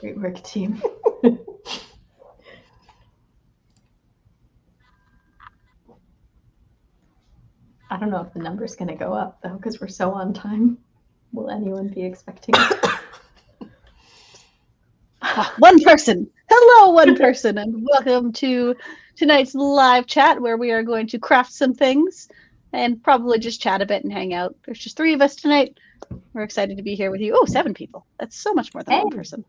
Great work, team. I don't know if the number's going to go up, though, because we're so on time. Will anyone be expecting it? One person. Hello, one person, and welcome to tonight's live chat where we are going to craft some things and probably just chat a bit and hang out. There's just 3 of us tonight. We're excited to be here with you. Oh, 7 people. That's so much more than one person.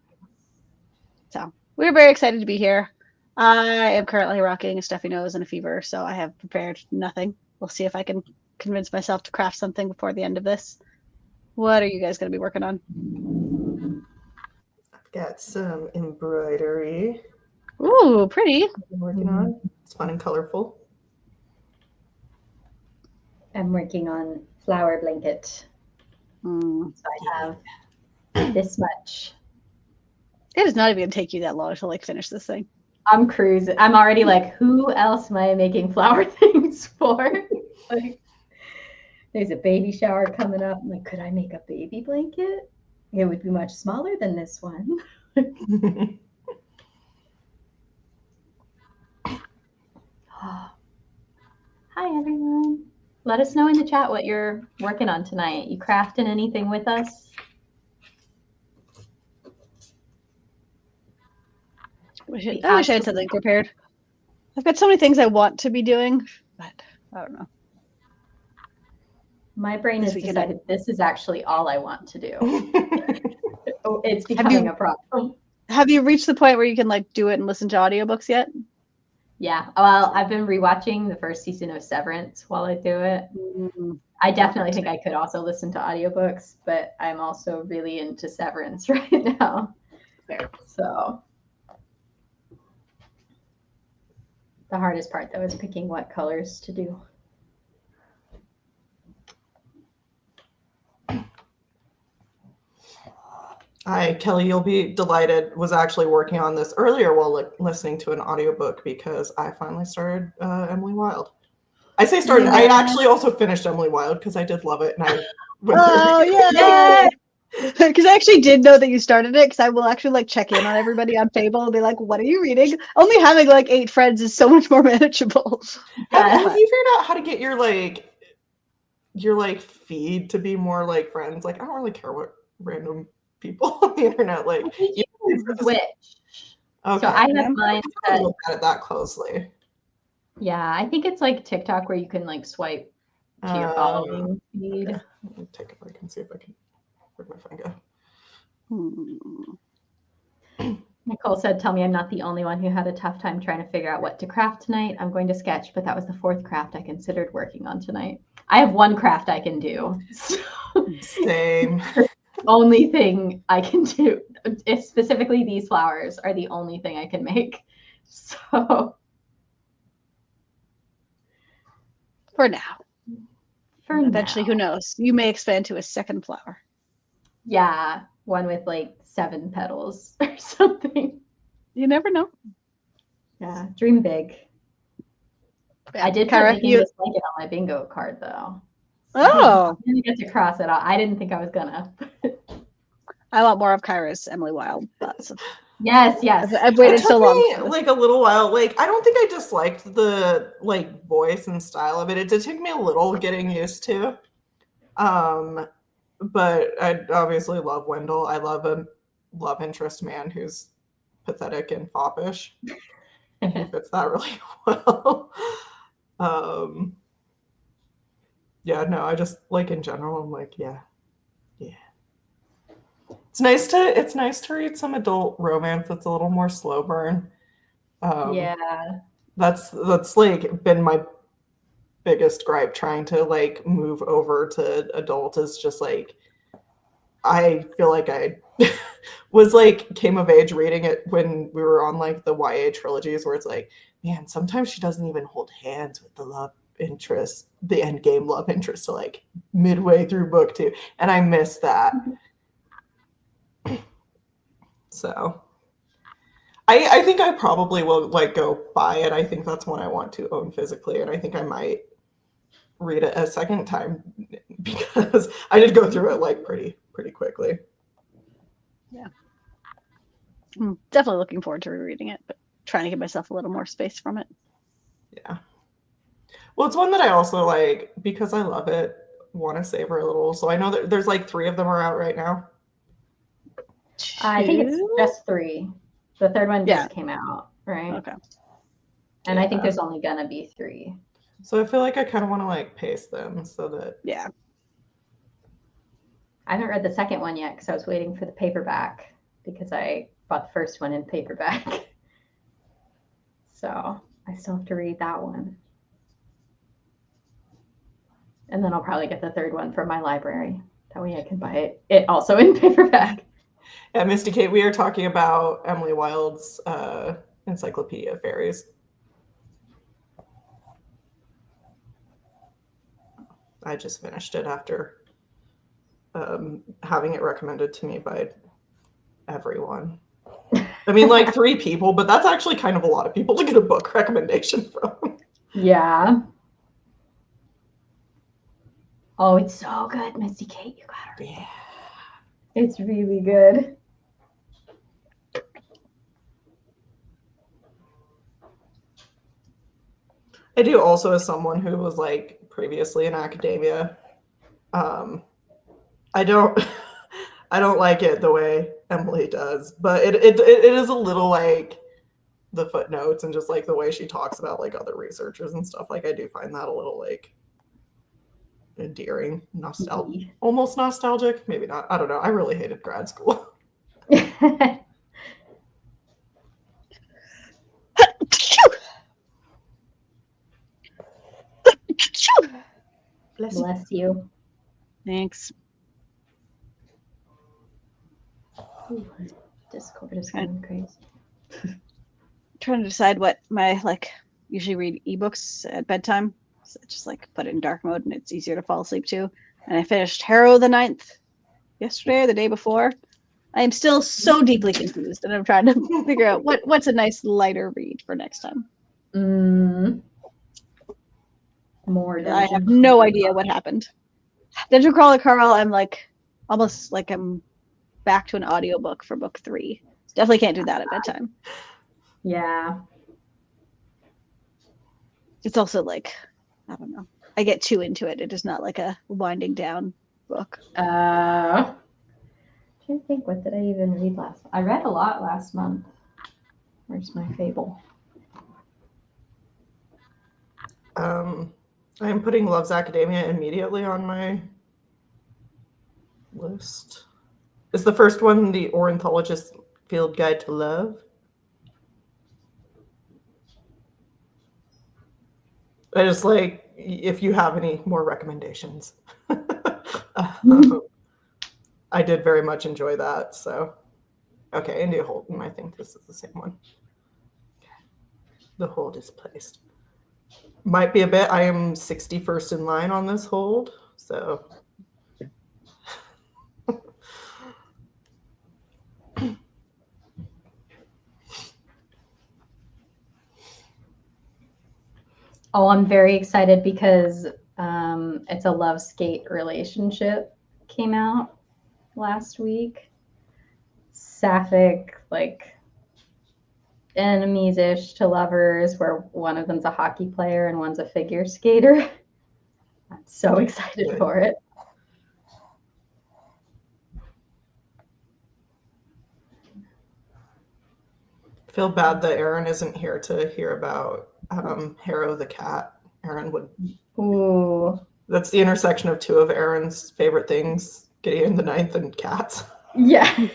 So we're very excited to be here. I am currently rocking a stuffy nose and a fever, so I have prepared nothing. We'll see if I can convince myself to craft something before the end of this. What are you guys going to be working on? I've got some embroidery. Ooh, pretty. I've been working on. It's fun and colorful. I'm working on flower blanket. So I have this much. It is not even going to take you that long to like finish this thing. I'm cruising. I'm already like, who else am I making flower things for? Like, there's a baby shower coming up. I'm like, could I make a baby blanket? It would be much smaller than this one. Hi, everyone. Let us know in the chat what you're working on tonight. You crafting anything with us? I wish I had something prepared. I've got so many things I want to be doing, but I don't know. My brain has decided this is actually all I want to do. It's becoming a problem. Have you reached the point where you can like do it and listen to audiobooks yet? Yeah. Well, I've been rewatching the first season of Severance while I do it. I definitely think I could also listen to audiobooks, but I'm also really into Severance right now. So the hardest part, though, is picking what colors to do. Hi, Kelly, you'll be delighted. Was actually working on this earlier while listening to an audiobook because I finally started Emily Wilde. I say started. Yeah. I actually also finished Emily Wilde because I did love it. And I went yeah. Because I actually did know that you started it because I will actually like check in on everybody on Fable and be like, what are you reading? Only having like 8 friends is so much more manageable. Have you figured out how to get your feed to be more like friends? Like, I don't really care what random people on the internet like. You can switch. Okay. So I have mine set. Look at it that closely. Yeah, I think it's like TikTok where you can like swipe to your following feed. Okay. Let me take a break and see if I can. Where'd my phone go? Nicole said, tell me I'm not the only one who had a tough time trying to figure out what to craft tonight. I'm going to sketch, but that was the 4th craft I considered working on tonight. I have 1 craft I can do. Same. Only thing I can do, specifically these flowers are the only thing I can make. So for now. Eventually, who knows? You may expand to a 2nd flower. Yeah, one with like 7 petals or something. You never know. Yeah, dream big. Yeah, I did put making this blanket on my bingo card though. Oh, I didn't get to cross it out. I didn't think I was gonna. I want more of Kyra's Emily Wilde. Yes. I've waited so long. Like a little while. Like I don't think I disliked the like voice and style of it. It did take me a little getting used to. But I obviously love Wendell. I love a love interest man who's pathetic and foppish. And he fits that really well. Yeah, no, I just like in general, I'm like, yeah. It's nice to read some adult romance that's a little more slow burn. Yeah. That's like been my biggest gripe trying to like move over to adult is just like I feel like I was like came of age reading it when we were on like the YA trilogies where it's like, man, sometimes she doesn't even hold hands with the love interest, the end game love interest to like midway through book 2. And I miss that. So I think I probably will like go buy it. I think that's one I want to own physically. And I think I might read it a 2nd time because I did go through it like pretty quickly. Yeah. I'm definitely looking forward to rereading it, but trying to give myself a little more space from it. Yeah. Well, it's one that I also like because I love it, want to savor a little. So I know that there's like 3 of them are out right now. I think it's Two? just 3. The third one Yeah. just came out, right? Okay. And I think Yeah. there's only gonna be 3. So I feel like I kind of want to like pace them so that Yeah. I haven't read the second one yet because I was waiting for the paperback because I bought the first one in paperback. So I still have to read that one. And then I'll probably get the third one from my library. That way I can buy it also in paperback. Yeah, Misty Kate, we are talking about Emily Wilde's Encyclopedia of Fairies. I just finished it after having it recommended to me by everyone. I mean, like 3 people, but that's actually kind of a lot of people to get a book recommendation from. Yeah. Oh, it's so good, Misty Kate. You gotta read it. It's really good. I do also, as someone who was like previously in academia, I don't I don't like it the way Emily does, but it is a little like the footnotes and just like the way she talks about like other researchers and stuff. Like I do find that a little like endearing, almost nostalgic, maybe not. I don't know. I really hated grad school. Bless you. Thanks. Ooh, Discord is going crazy. Trying to decide what my usually read ebooks at bedtime. So I just put it in dark mode and it's easier to fall asleep to. And I finished Harrow the Ninth yesterday or the day before. I am still so deeply confused, and I'm trying to figure out what's a nice lighter read for next time. More. I have no idea what happened. Dungeon Crawler Carl, I'm almost I'm back to an audiobook for book 3. Definitely can't do that at bedtime. Yeah. It's also I don't know. I get too into it. It is not like a winding down book. I'm trying to think, what did I even read last? I read a lot last month. Where's my fable? I'm putting Love's Academia immediately on my list. Is the first one the Ornithologist Field Guide to Love? I just if you have any more recommendations. I did very much enjoy that. So, okay, India Holton. I think this is the same one. The hold is placed. Might be a bit. I am 61st in line on this hold, so. Oh, I'm very excited because it's a love skate relationship came out last week. Sapphic, enemies-ish to lovers, where one of them's a hockey player and one's a figure skater. I'm so excited for it. I feel bad that Erin isn't here to hear about Harrow the cat. Erin would. Ooh. That's the intersection of 2 of Erin's favorite things: Gideon the Ninth and cats. Yeah.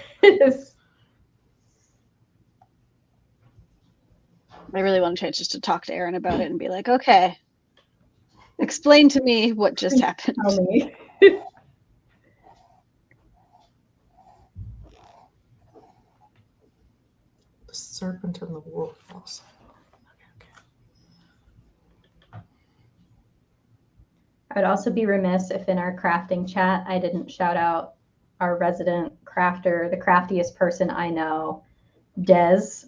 I really want a chance just to talk to Erin about it and be like, okay, explain to me what just happened. Tell me. The serpent and the wolf also. I'd also be remiss if in our crafting chat I didn't shout out our resident crafter, the craftiest person I know, Des,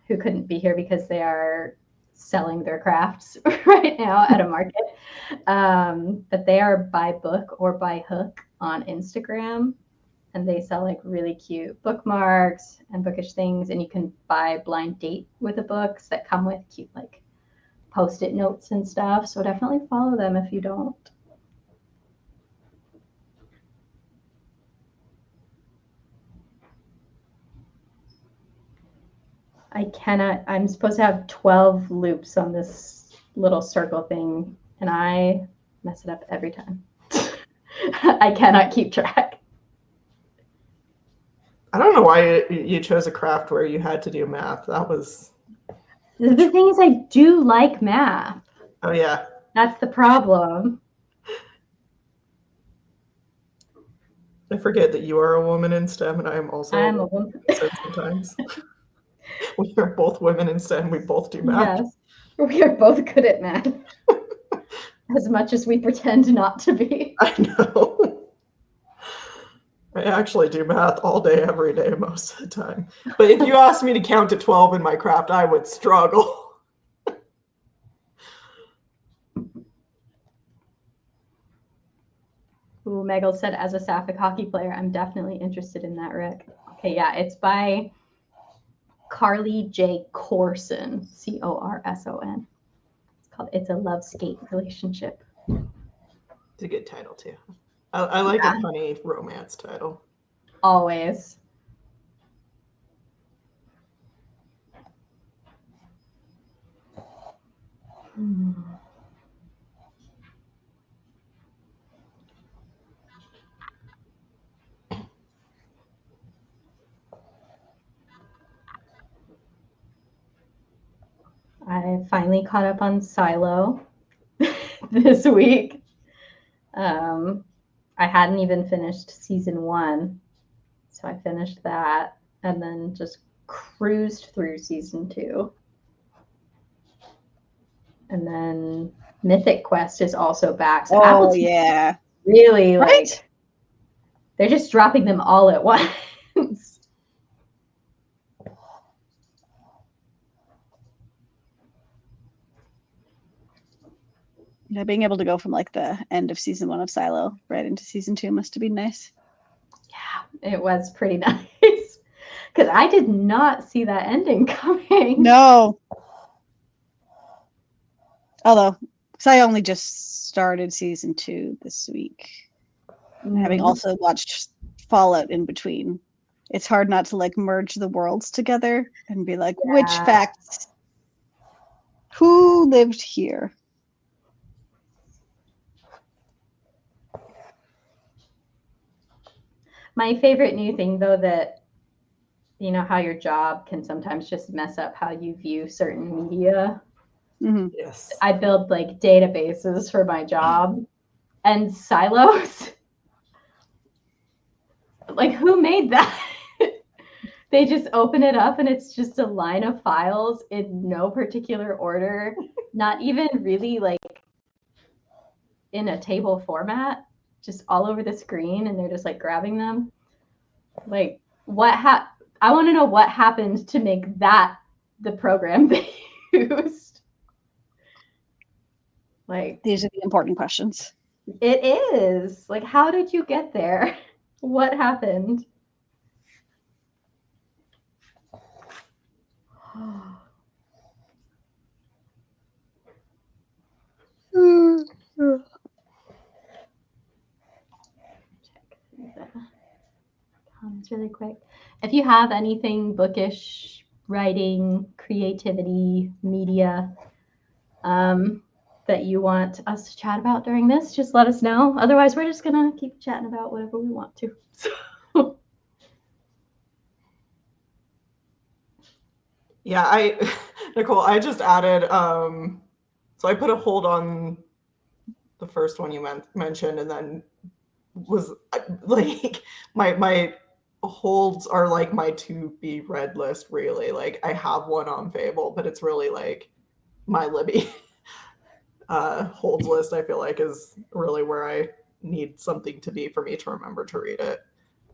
who couldn't be here because they are selling their crafts right now at a market. But they are by book or by hook on Instagram. and they sell like really cute bookmarks and bookish things, and you can buy blind date with the books that come with cute like post-it notes and stuff. So definitely follow them if you don't. I'm supposed to have 12 loops on this little circle thing, and I mess it up every time. I cannot keep track. I don't know why you chose a craft where you had to do math. That was... The thing is, I do like math. Oh, yeah. That's the problem. I forget that you are a woman in STEM, and I am also a woman in STEM sometimes. We are both women in STEM. We both do math. Yes, we are both good at math. As much as we pretend not to be. I know. I actually do math all day, every day, most of the time. But if you asked me to count to 12 in my craft, I would struggle. Ooh, Megal said, as a Sapphic hockey player, I'm definitely interested in that, Rick. Okay, yeah, it's by Carly J. Corson, Corson. It's called It's a Love Skate Relationship. It's a good title, too. I like a funny romance title. Always. I finally caught up on Silo this week. I hadn't even finished season 1, so I finished that and then just cruised through season 2. And then Mythic Quest is also back. So oh, yeah. Really, like, right? They're just dropping them all at once. Yeah, being able to go from like the end of season 1 of Silo right into season 2 must have been nice. Yeah, it was pretty nice. Because I did not see that ending coming. No. Although, because I only just started season 2 this week. Having also watched Fallout in between. It's hard not to like merge the worlds together and be like, which facts? Who lived here? My favorite new thing, though, that, you know, how your job can sometimes just mess up how you view certain media. Mm-hmm. Yes. I build like databases for my job and silos. Like, who made that? They just open it up and it's just a line of files in no particular order, not even really like in a table format, just all over the screen, and they're just like grabbing them. Like, I want to know what happened to make that the program they used. Like, these are the important questions. It is. Like, how did you get there? What happened? Check the comments really quick. If you have anything bookish, writing, creativity, media, that you want us to chat about during this, just let us know. Otherwise, we're just gonna keep chatting about whatever we want to. Yeah, Nicole, I just added, so I put a hold on the first one you mentioned, and then was like, my holds are like my to be read list, really. Like, I have one on Fable, but it's really like my Libby holds list, I feel like, is really where I need something to be for me to remember to read it.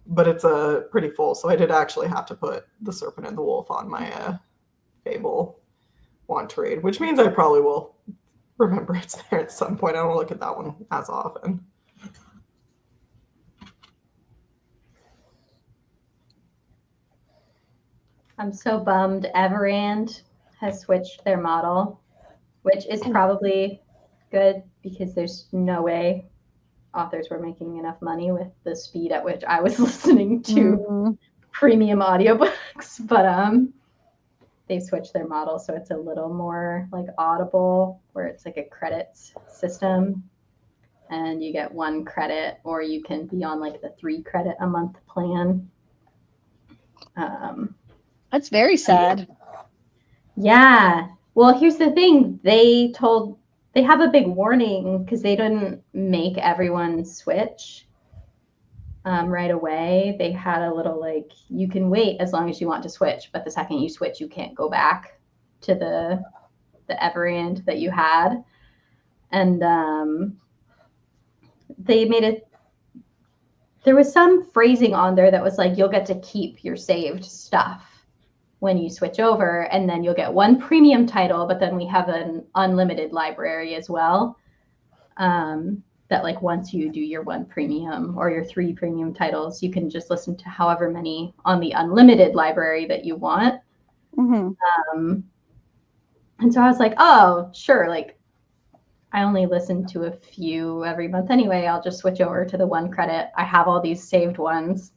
But it's pretty full, so I did actually have to put The Serpent and the Wolf on my Fable want to read, which means I probably will remember it's there at some point. I don't look at that one as often. I'm so bummed Everand has switched their model, which is probably good because there's no way authors were making enough money with the speed at which I was listening to premium audiobooks. But they've switched their model, so it's a little more like Audible, where it's like a credits system. And you get 1 credit, or you can be on like the 3 credit a month plan. That's very sad. Yeah. Well, here's the thing. They have a big warning because they didn't make everyone switch right away. They had a little like, you can wait as long as you want to switch, but the second you switch, you can't go back to the Everand that you had. And they made it, there was some phrasing on there that was like, you'll get to keep your saved stuff when you switch over, and then you'll get 1 premium title, but then we have an unlimited library as well. That like once you do your 1 premium or your 3 premium titles, you can just listen to however many on the unlimited library that you want. Mm-hmm. And so I was like, oh, sure, like I only listen to a few every month anyway. I'll just switch over to the 1 credit. I have all these saved ones.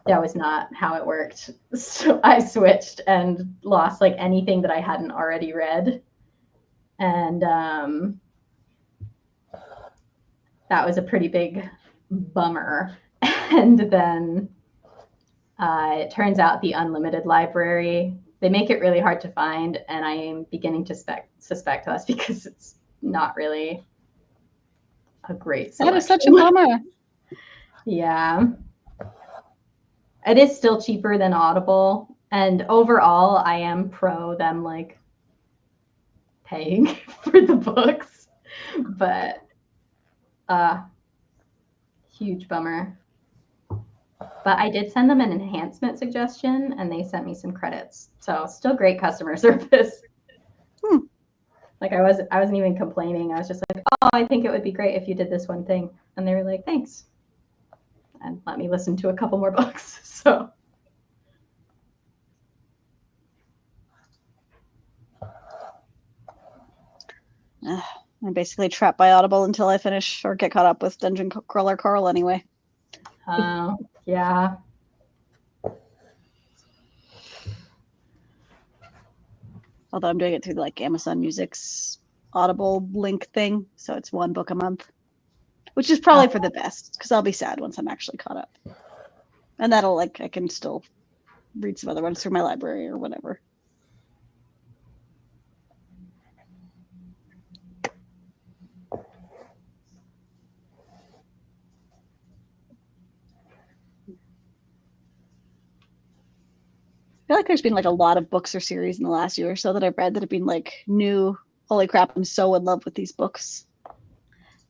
That was not how it worked. So I switched and lost like anything that I hadn't already read. And that was a pretty big bummer. And then it turns out the unlimited library, they make it really hard to find. And I am beginning to suspect us because it's not really a great selection. That is such a bummer. Yeah. It is still cheaper than Audible. And overall, I am pro them like paying for the books. But huge bummer. But I did send them an enhancement suggestion and they sent me some credits. So still great customer service. Like I wasn't even complaining. I was just like, oh, I think it would be great if you did this 1 thing. And they were like, thanks. And let me listen to a couple more books. So I'm basically trapped by Audible until I finish or get caught up with Dungeon Crawler Carl anyway. yeah. Although I'm doing it through like Amazon Music's Audible link thing, so it's 1 book a month, which is probably for the best because I'll be sad once I'm actually caught up, and that'll like I can still read some other ones through my library or whatever. I feel like there's been like a lot of books or series in the last year or so that I've read that have been like new. Holy crap, I'm so in love with these books.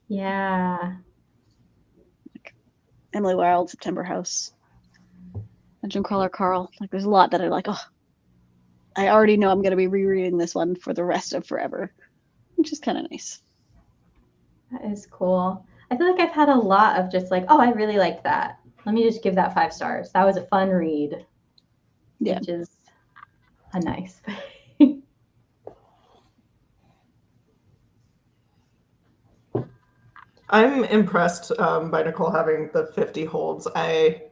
Yeah. Like Emily Wilde, September House, Dungeon Crawler Carl. Like there's a lot that are like, oh, I already know I'm going to be rereading this one for the rest of forever, which is kind of nice. That is cool. I feel like I've had a lot of just like, oh, I really liked that. Let me just give that 5 stars. That was a fun read. Yeah. Which is a nice thing. I'm impressed by Nicole having the 50 holds. I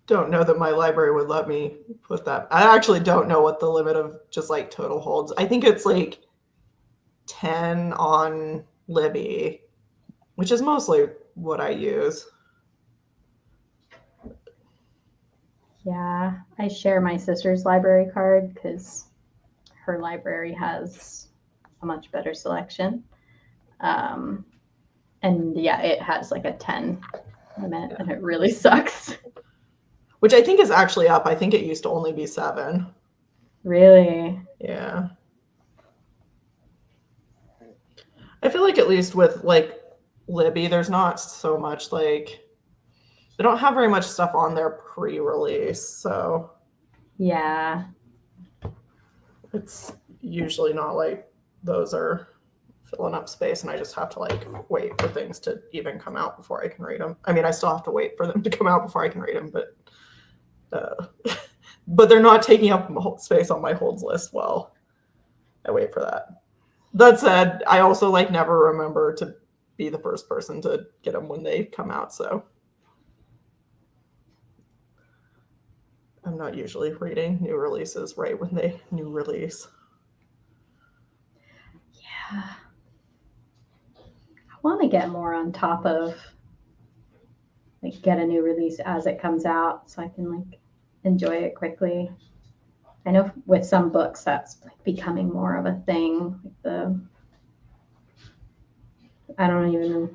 don't know that my library would let me put that. I actually don't know what the limit of just like total holds. I think it's like 10 on Libby, which is mostly what I use. Yeah, I share my sister's library card because her library has a much better selection. And yeah, it has like a 10 limit and it really sucks. Which I think is actually up. I think it used to only be 7. Really? Yeah. I feel like at least with like Libby, there's not so much like, they don't have very much stuff on their pre-release, so yeah, it's usually not like those are filling up space and I just have to like wait for things to even come out before I can read them. I mean, I still have to wait for them to come out before I can read them, but But they're not taking up space on my holds list while I wait for that. That said, I also like never remember to be the first person to get them when they come out, so I'm not usually reading new releases right when they new release. Yeah. I want to get more on top of like get a new release as it comes out so I can like enjoy it quickly. I know with some books that's like becoming more of a thing. Like I don't even know.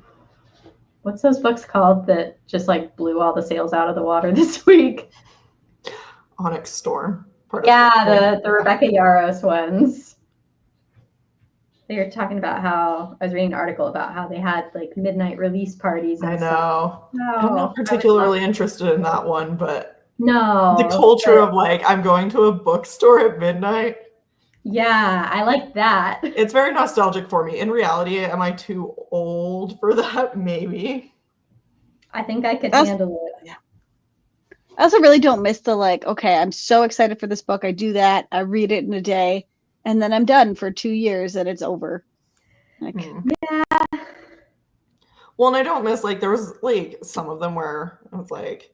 What's those books called that just like blew all the sales out of the water this week? Onyx Storm. Yeah, the Rebecca Yarros ones. They were talking about how I was reading an article about how they had like midnight release parties. And I know. Stuff. I'm not particularly interested in that one, but no, the culture of like I'm going to a bookstore at midnight. Yeah, I like that. It's very nostalgic for me. In reality, am I too old for that? Maybe. I think I could handle it. Yeah. I also really don't miss the like, okay, I'm so excited for this book. I do that. I read it in a day, and then I'm done for 2 years and it's over. Like, yeah. Well, and I don't miss like there was like some of them where I was like,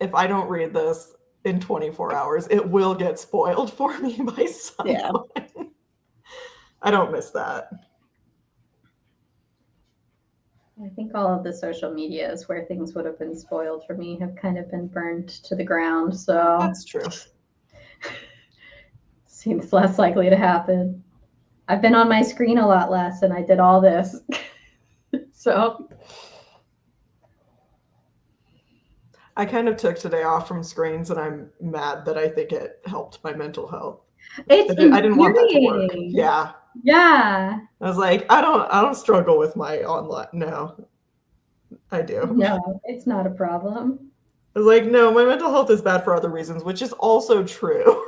if I don't read this in 24 hours, it will get spoiled for me by someone. Yeah. I don't miss that. I think all of the social medias where things would have been spoiled for me have kind of been burned to the ground. So that's true. Seems less likely to happen. I've been on my screen a lot less and I did all this. So I kind of took today off from screens and I'm mad that I think it helped my mental health. I didn't want that to work. Yeah. Yeah. I was like, I don't struggle with my online. No, I do. No, it's not a problem. I was like, no, my mental health is bad for other reasons, which is also true.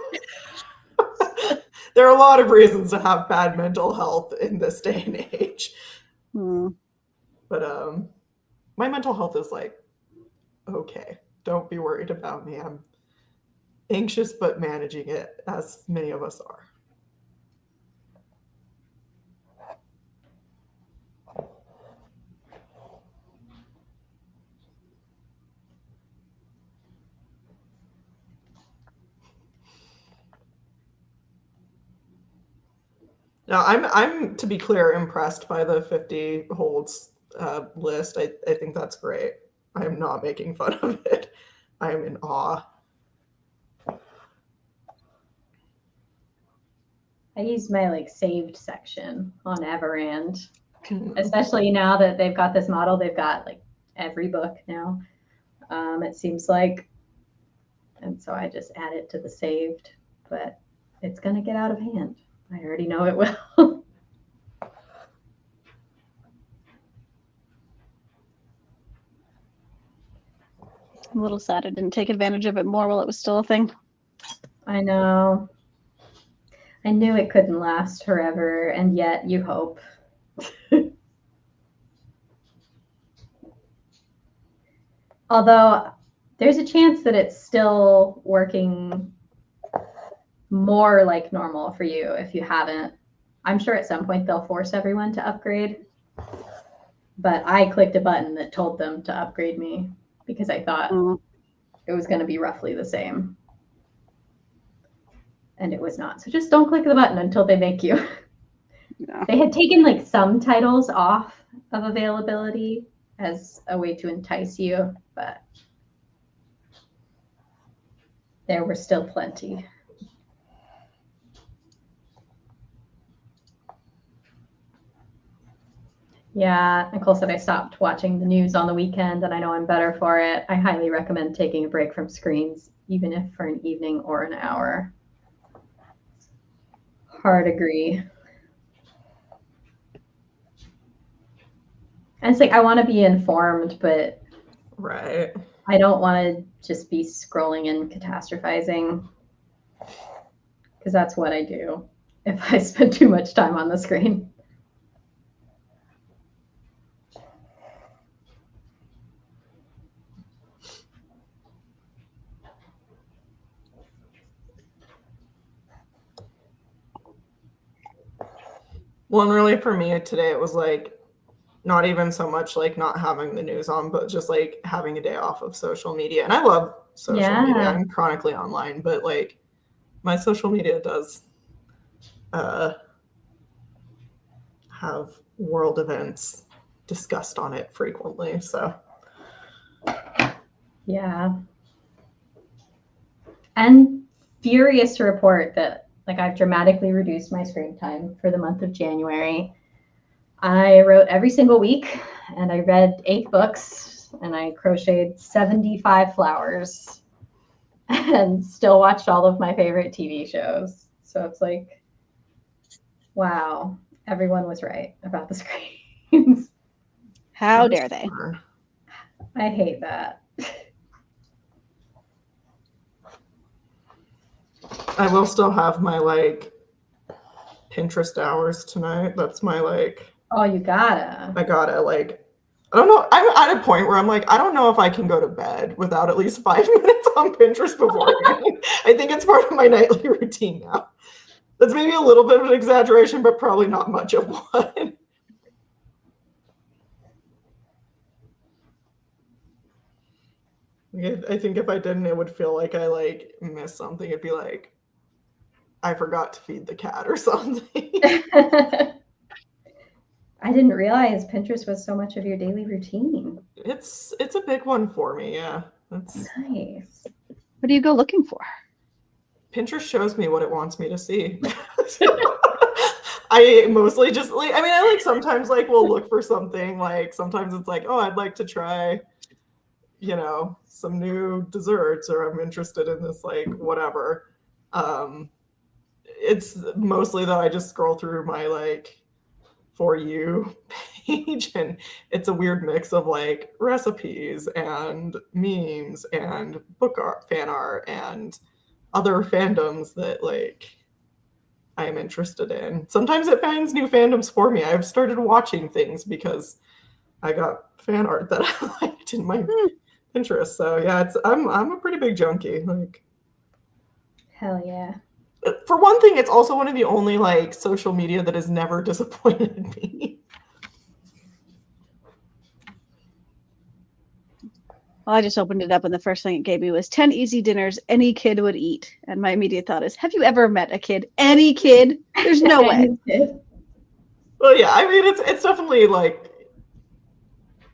There are a lot of reasons to have bad mental health in this day and age. But my mental health is like, okay, don't be worried about me. I'm anxious but managing it, as many of us are. Now, I'm to be clear, impressed by the 50 holds list. I think that's great. I am not making fun of it. I am in awe. I use my like saved section on Everand, especially now that they've got this model. They've got like every book now. It seems like, and so I just add it to the saved, but it's gonna get out of hand. I already know it will. I'm a little sad I didn't take advantage of it more while it was still a thing. I know. I knew it couldn't last forever, and yet you hope. Although there's a chance that it's still working more like normal for you if you haven't. I'm sure at some point they'll force everyone to upgrade. But I clicked a button that told them to upgrade me because I thought it was going to be roughly the same. And it was not. So just don't click the button until they make you. Yeah. They had taken like some titles off of availability as a way to entice you, but there were still plenty. Yeah, Nicole said I stopped watching the news on the weekend and I know I'm better for it. I highly recommend taking a break from screens, even if for an evening or an hour. Hard agree. And it's like I want to be informed, but right. I don't want to just be scrolling and catastrophizing because that's what I do if I spend too much time on the screen. Well, and really for me today, it was like not even so much like not having the news on, but just like having a day off of social media. And I love social media. Yeah. I'm chronically online, but like my social media does have world events discussed on it frequently. So Yeah. And furious to report that like I've dramatically reduced my screen time for the month of January. I wrote every single week and I read 8 books and I crocheted 75 flowers and still watched all of my favorite TV shows. So it's like, wow, everyone was right about the screens. How dare they? I hate that. I will still have my like Pinterest hours tonight. That's my like. Oh, you gotta. I gotta like. I don't know. I'm at a point where I'm like, I don't know if I can go to bed without at least 5 minutes on Pinterest beforehand. I think it's part of my nightly routine now. That's maybe a little bit of an exaggeration, but probably not much of one. I think if I didn't, it would feel like I like missed something. It'd be like I forgot to feed the cat or something. I didn't realize Pinterest was so much of your daily routine. It's a big one for me, yeah. That's Nice. What do you go looking for? Pinterest shows me what it wants me to see. I mostly just like I mean I like sometimes like will look for something like sometimes it's like, oh, I'd like to try, you know, some new desserts or I'm interested in this like whatever. It's mostly though I just scroll through my like For You page and it's a weird mix of like recipes and memes and book art, fan art and other fandoms that like I am interested in. Sometimes it finds new fandoms for me. I've started watching things because I got fan art that I liked in my Pinterest. So yeah, I'm a pretty big junkie. Like Hell yeah. for one thing, it's also one of the only like social media that has never disappointed me. Well, I just opened it up and the first thing it gave me was 10 easy dinners any kid would eat. And my immediate thought is, have you ever met a kid? Any kid? There's no way. Well, yeah, I mean, it's definitely like,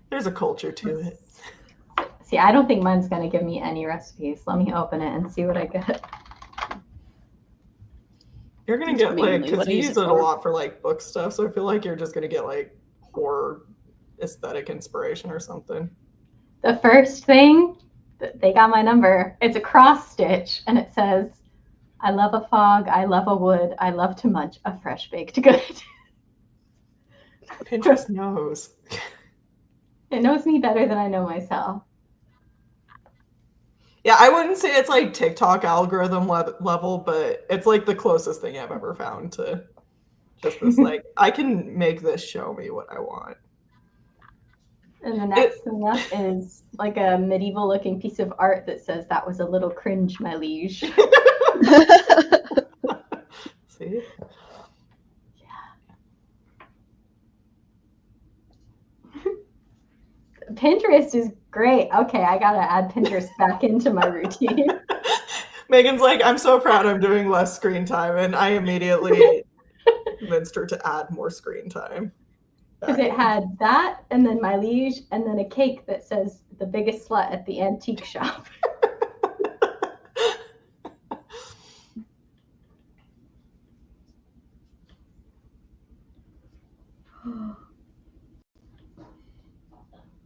there's a culture to it. See, I don't think mine's going to give me any recipes. Let me open it and see what I get. You're going to get like, because you use it a lot for like book stuff. So I feel like you're just going to get like horror aesthetic inspiration or something. The first thing, they got my number. It's a cross stitch and it says, I love a fog, I love a wood, I love to munch a fresh baked good. Pinterest knows. It knows me better than I know myself. Yeah, I wouldn't say it's like TikTok algorithm level, but it's like the closest thing I've ever found to just this like, I can make this show me what I want. And the next thing up is like a medieval looking piece of art that says that was a little cringe, my liege. See? Pinterest is great. Okay, I gotta add Pinterest back into my routine. Megan's like, I'm so proud I'm doing less screen time, and I immediately convinced her to add more screen time. Because it had that, and then my liege, and then a cake that says the biggest slut at the antique shop.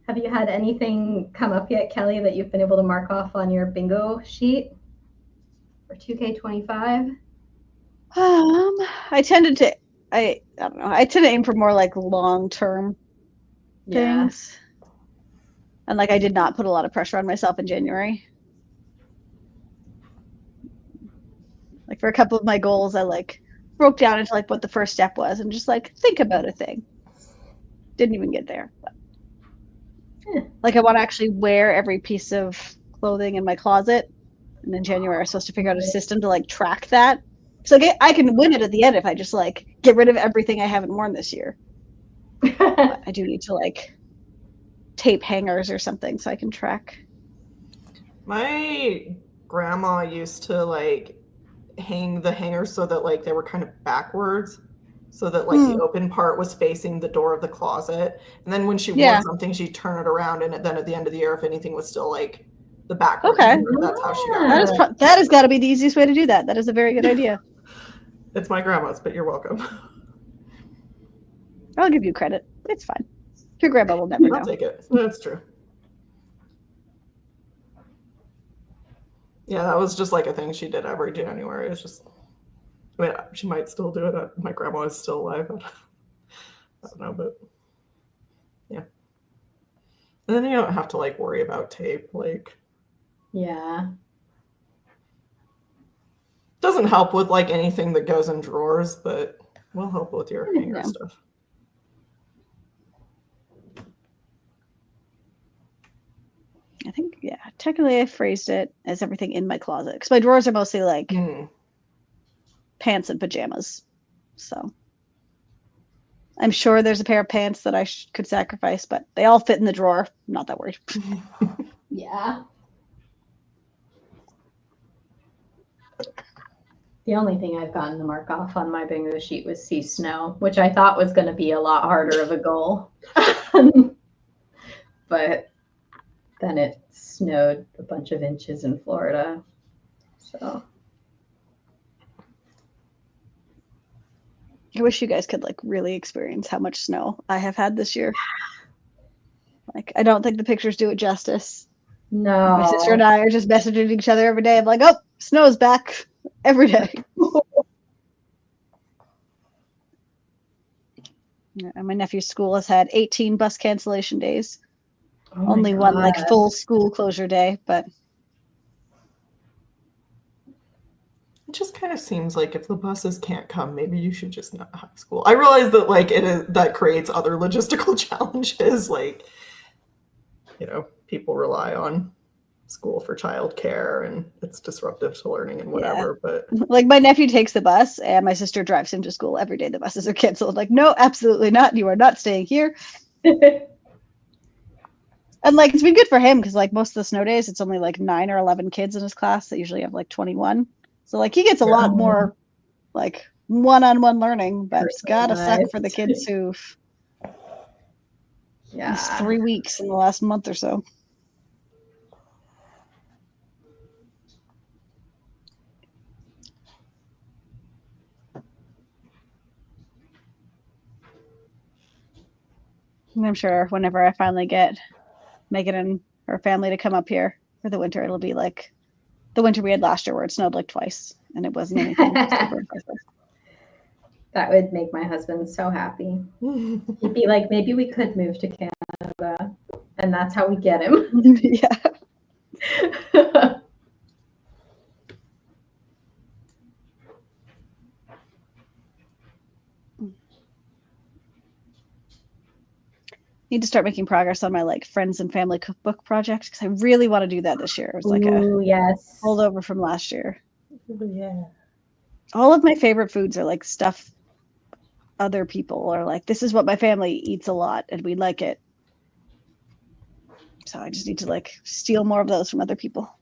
Have you had anything come up yet, Kelly, that you've been able to mark off on your bingo sheet for 2K25? I tended to, I don't know, I tend to aim for more like long-term things. And like I did not put a lot of pressure on myself in January. Like for a couple of my goals, I like broke down into like what the first step was and just like think about a thing. Didn't even get there. But. Like I want to actually wear every piece of clothing in my closet. And in January, I was supposed to figure out a system to like track that. So I can win it at the end if I just like get rid of everything I haven't worn this year. But I do need to like tape hangers or something so I can track. My grandma used to like hang the hangers so that like they were kind of backwards, so that like the open part was facing the door of the closet. And then when she wore something, she'd turn it around, and then at the end of the year, if anything was still like the backwards, okay, that's how she got it. That has got to be the easiest way to do that. That is a very good idea. It's my grandma's, but you're welcome. I'll give you credit. It's fine. Your grandma will never know. I'll take it. That's true. Yeah, that was just like a thing she did every January. It's just, I mean, she might still do it. My grandma is still alive. I don't know, but yeah. And then you don't have to like worry about tape. Like, yeah. Doesn't help with like anything that goes in drawers, but will help with your hanger stuff. I think, yeah, technically I phrased it as everything in my closet because my drawers are mostly like pants and pajamas. So I'm sure there's a pair of pants that I could sacrifice, but they all fit in the drawer. I'm not that worried. Yeah. The only thing I've gotten to mark off on my bingo sheet was see snow, which I thought was going to be a lot harder of a goal. But then it snowed a bunch of inches in Florida. So I wish you guys could like really experience how much snow I have had this year. Like, I don't think the pictures do it justice. No. My sister and I are just messaging each other every day. I'm like, oh, snow's back every day. And my nephew's school has had 18 bus cancellation days. Oh Only one like full school closure day, but it just kind of seems like if the buses can't come, maybe you should just not have school. I realize that like that creates other logistical challenges, like, you know, people rely on school for childcare and it's disruptive to learning and whatever. Yeah. But like my nephew takes the bus and my sister drives him to school every day. The buses are canceled. Like, no, absolutely not. You are not staying here. And like it's been good for him because like most of the snow days it's only like 9 or 11 kids in his class that usually have like 21. So like he gets a lot more like one-on-one learning, but it's gotta suck for the kids who've missed 3 weeks in the last month or so. And I'm sure whenever I finally get Megan and her family to come up here for the winter, it'll be like the winter we had last year where it snowed like twice and it wasn't anything super impressive. That would make my husband so happy. He'd be like, maybe we could move to Canada. And that's how we get him. Yeah. Need to start making progress on my like friends and family cookbook project because I really want to do that this year. It was like yes, holdover from last year. Yeah. All of my favorite foods are like stuff other people are like, this is what my family eats a lot and we like it. So I just need to like steal more of those from other people.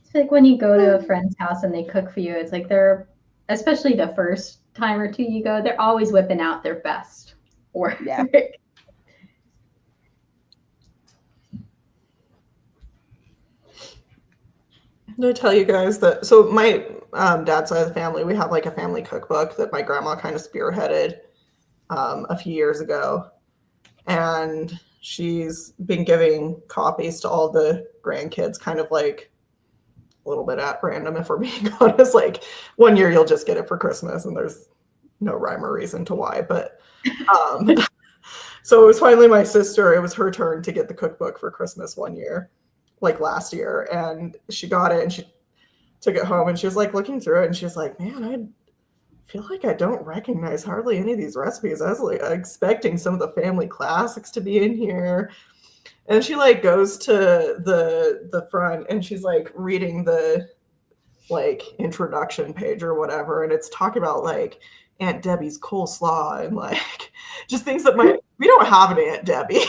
It's like when you go to a friend's house and they cook for you, it's like they're, especially the first time or two you go, they're always whipping out their best work. Yeah. Did I tell you guys that? So my dad's side of the family, we have like a family cookbook that my grandma kind of spearheaded a few years ago, and she's been giving copies to all the grandkids, kind of like a little bit at random, if we're being honest. Like one year you'll just get it for Christmas, and there's no rhyme or reason to why. But so it was finally my sister. It was her turn to get the cookbook for Christmas one year. Like last year, and she got it and she took it home and she was like looking through it and she was like, man, I feel like I don't recognize hardly any of these recipes. I was like expecting some of the family classics to be in here. And she like goes to the front and she's like reading the like introduction page or whatever, and it's talking about like Aunt Debbie's coleslaw and like just things that we don't have an Aunt Debbie.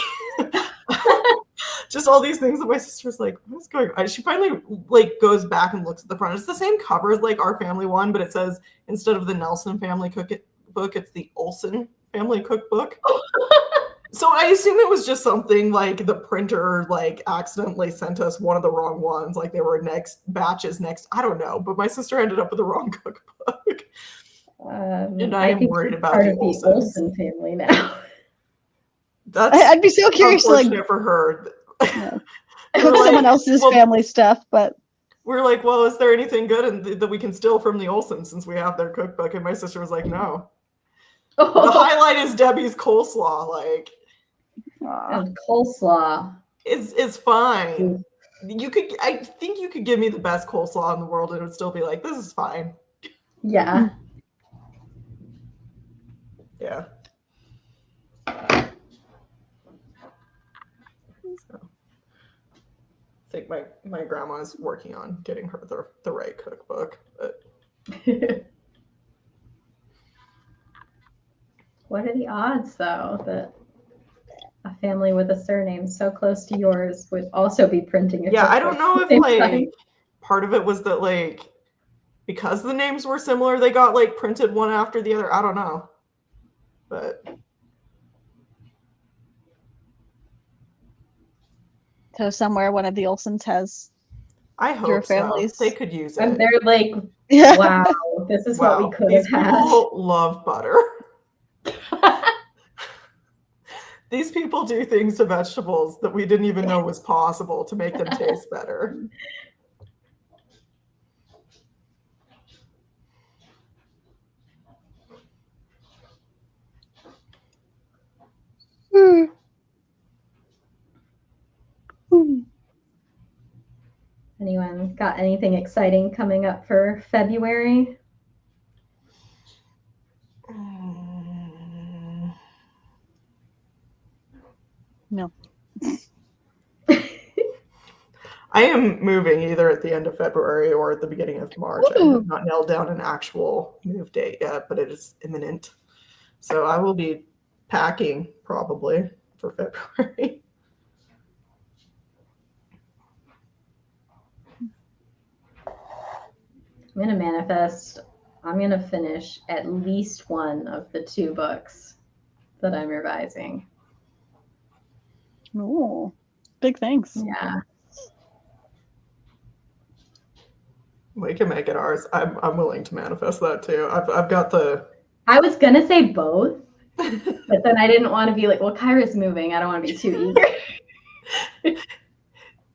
Just all these things that my sister's like, what's going on? She finally like goes back and looks at the front. It's the same cover as like our family one, but it says instead of the Nelson family cookbook, it's the Olsen family cookbook. So I assume it was just something like the printer like accidentally sent us one of the wrong ones. Like they were next batches next. I don't know, but my sister ended up with the wrong cookbook. And I am worried about part the of the Olsens. Olsen family now. I'd be so curious to like unfortunate for her. cook someone else's family stuff, but we're like, well, is there anything good that we can steal from the Olsens since we have their cookbook? And my sister was like, no. The highlight is Debbie's coleslaw. Like, and coleslaw is fine. I think you could give me the best coleslaw in the world and it would still be like, this is fine. Yeah. Yeah. So, I think my grandma's working on getting her the right cookbook. But what are the odds, though, that a family with a surname so close to yours would also be printing a I don't know if like time? part of it was that like because the names were similar, they got like printed one after the other. I don't know. But so somewhere one of the Olsens has I hope your family's. so. They could use it. And they're like, Yeah. wow, this is what we could These have had. people love butter. These people do things to vegetables that we didn't even know was possible to make them taste better. Anyone got anything exciting coming up for February? No. I am moving either at the end of February or at the beginning of March. I have not nailed down an actual move date yet, but it is imminent. So I will be packing probably for February. I'm going to manifest. I'm going to finish at least one of the 2 books that I'm revising. Oh, big things. Yeah. We can make it ours. I'm willing to manifest that too. I've got the. I was going to say both, but then I didn't want to be like, well, Kyra's moving. I don't want to be too eager.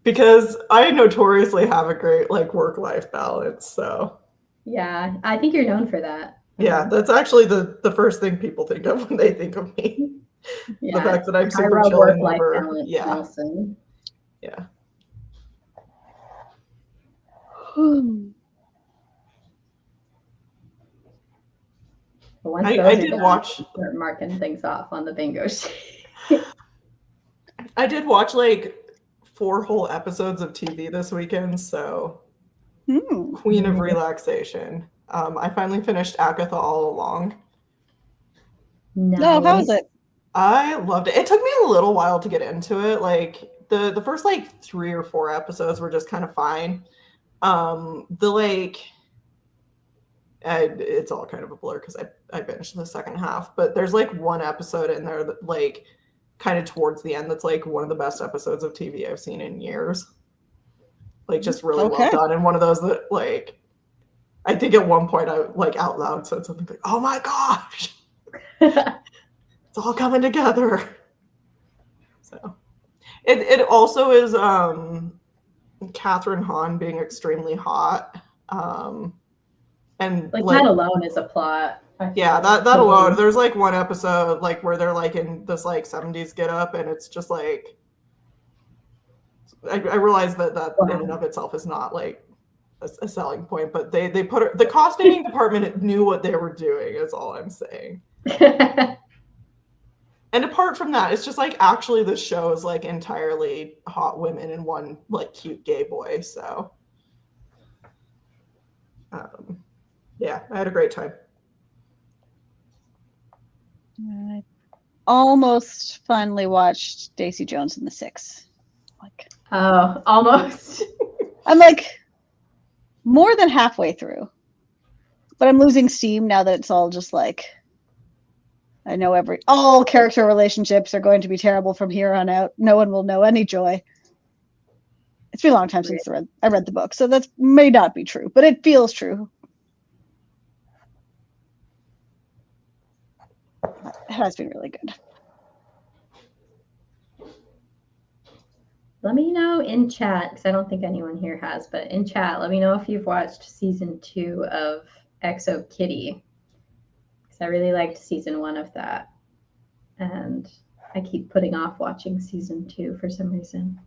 Because I notoriously have a great like work-life balance. So yeah, I think you're known for that. Yeah, that's actually the first thing people think of when they think of me. Yeah. The fact that I'm super Kyra chill and work-life never. balance, Yeah. Nelson. Yeah. But once I those are did done, watch. start marking things off on the bingo sheet. I did watch like 4 whole episodes of TV this weekend, so Queen of Relaxation. I finally finished Agatha All Along. No, how was it? I loved it. It took me a little while to get into it. Like the first like 3 or 4 episodes were just kind of fine. It's all kind of a blur because I finished the second half, but there's like one episode in there that like kind of towards the end that's like one of the best episodes of TV I've seen in years. Like just really well done, and one of those that like I think at one point I like out loud said something like, "Oh my gosh, it's all coming together." So it also is Catherine Hahn being extremely hot. And like that alone is a plot. Yeah, that alone. There's like one episode like where they're like in this like 70s get up, and it's just like I realize that in and of itself is not like a selling point, but they put the costuming department knew what they were doing is all I'm saying. And apart from that, it's just like actually this show is like entirely hot women and one like cute gay boy. So yeah, I had a great time. I almost finally watched Daisy Jones and the Six. Like, Oh, almost. I'm like more than halfway through, but I'm losing steam now that it's all just like, I know all character relationships are going to be terrible from here on out. No one will know any joy. It's been a long time since I read the book, so that may not be true, but it feels true. It has been really good. Let me know in chat, because I don't think anyone here has, but in chat, let me know if you've watched season 2 of Exo Kitty, because I really liked season 1 of that. And I keep putting off watching season 2 for some reason.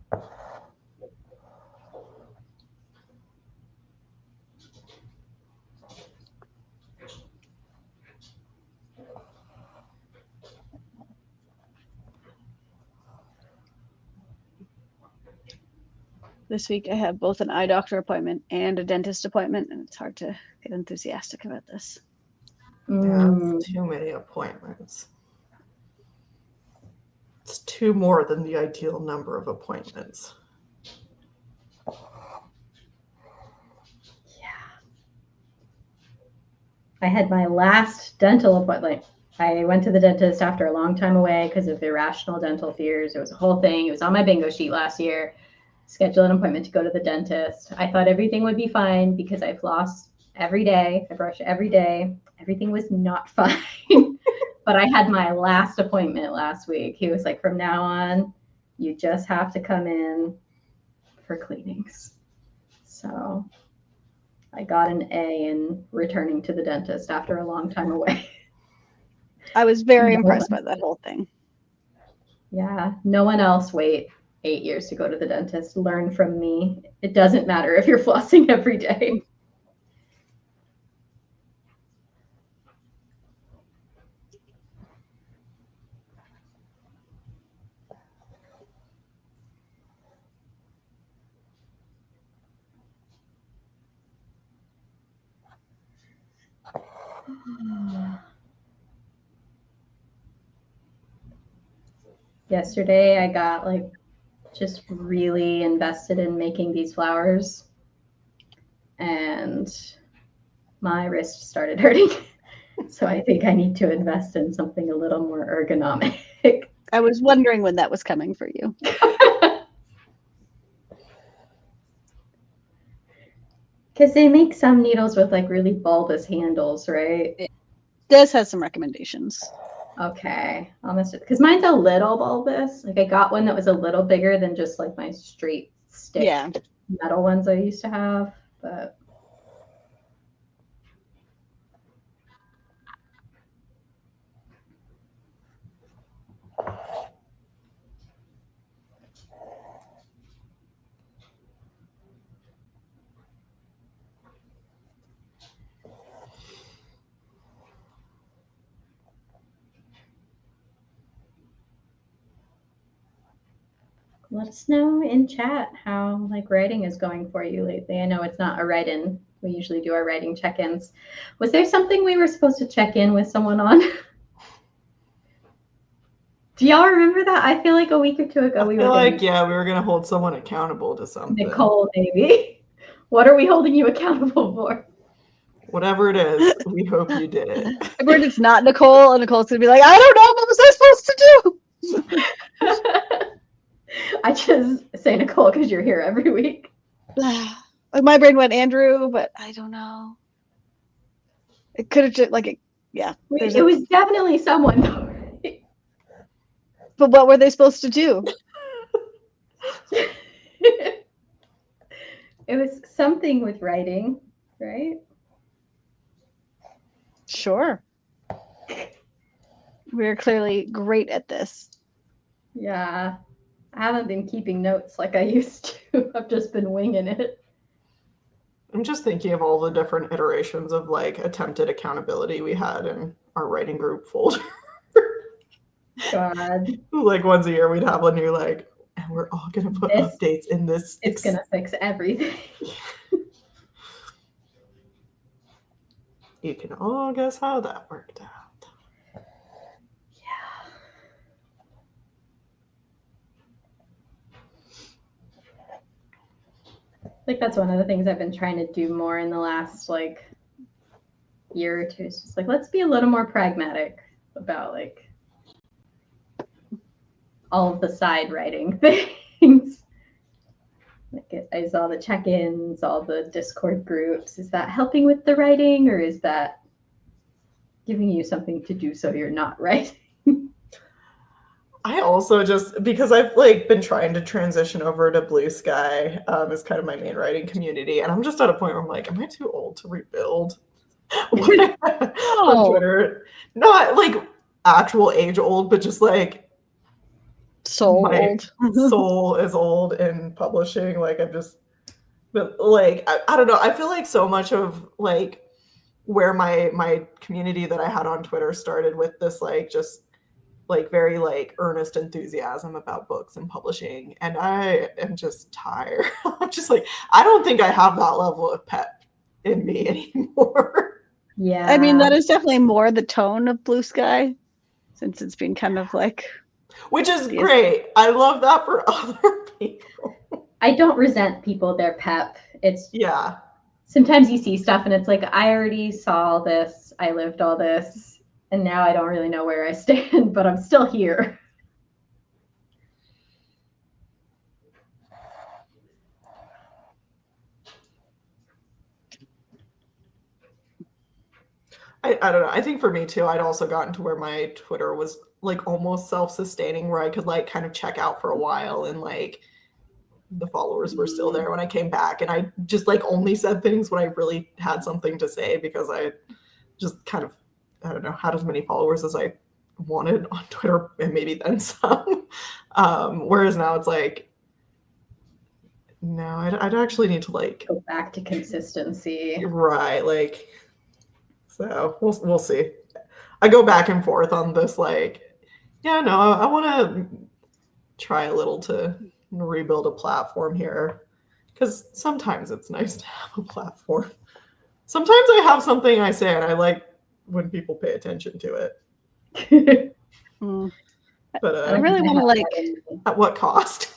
This week I have both an eye doctor appointment and a dentist appointment, and it's hard to get enthusiastic about this. Yeah, too many appointments. It's 2 more than the ideal number of appointments. Yeah. I had my last dental appointment. I went to the dentist after a long time away because of irrational dental fears. It was a whole thing. It was on my bingo sheet last year. Schedule an appointment to go to the dentist. I thought everything would be fine because I floss every day. I brush every day. Everything was not fine. But I had my last appointment last week. He was like, from now on, you just have to come in for cleanings. So I got an A in returning to the dentist after a long time away. I was very impressed by that whole thing. Yeah, no one else wait 8 years to go to the dentist. Learn from me. It doesn't matter if you're flossing every day. Yesterday, I got like just really invested in making these flowers, and my wrist started hurting. So I think I need to invest in something a little more ergonomic. I was wondering when that was coming for you. Because they make some needles with like really bulbous handles, right? This has some recommendations. Okay, almost, because mine's a little bulbous. Like I got one that was a little bigger than just like my straight stick metal ones I used to have, but let us know in chat how like writing is going for you lately. I know it's not a write-in. We usually do our writing check-ins. Was there something we were supposed to check in with someone on? Do y'all remember that? I feel like a week or 2 ago we were gonna hold someone accountable to something. Nicole, maybe. What are we holding you accountable for? Whatever it is, we hope you did it. I heard it's not Nicole, and Nicole's gonna be like, I don't know, what was I supposed to do? I just say Nicole because you're here every week. Like my brain went Andrew, but I don't know. It could have just It was definitely someone though. But what were they supposed to do? It was something with writing, right? Sure. We're clearly great at this. Yeah. I haven't been keeping notes like I used to. I've just been winging it. I'm just thinking of all the different iterations of like attempted accountability we had in our writing group folder. God. Like once a year we'd have a new like, and we're all gonna put updates in this. It's gonna fix everything. You can all guess how that worked out. Like that's one of the things I've been trying to do more in the last like year or two. It's just like let's be a little more pragmatic about like all of the side writing things. Like is all the check-ins, all the Discord groups, is that helping with the writing or is that giving you something to do so you're not writing? I also just, because I've like been trying to transition over to Blue Sky as kind of my main writing community, and I'm just at a point where I'm like, am I too old to rebuild on Twitter? Not like actual age old, but just like old. Soul is old in publishing. Like I'm just, but like I don't know. I feel like so much of like where my community that I had on Twitter started with this like just like very like earnest enthusiasm about books and publishing, and I am just tired. I'm just like, I don't think I have that level of pep in me anymore. Yeah, I mean that is definitely more the tone of Blue Sky, since it's been kind of like, which is great. I love that for other people. I don't resent people their pep. It's yeah. Sometimes you see stuff and it's like, I already saw this, I lived all this. And now I don't really know where I stand, but I'm still here. I don't know. I think for me too, I'd also gotten to where my Twitter was like almost self-sustaining, where I could like kind of check out for a while and like the followers were still there when I came back. And I just like only said things when I really had something to say because I just kind of, I don't know, had as many followers as I wanted on Twitter and maybe then some. Whereas now it's like, no, I'd actually need to like go back to consistency. Right. Like, so we'll see. I go back and forth on this, like, yeah, no, I want to try a little to rebuild a platform here because sometimes it's nice to have a platform. Sometimes I have something I say and I like when people pay attention to it. But I really want to like, at what cost?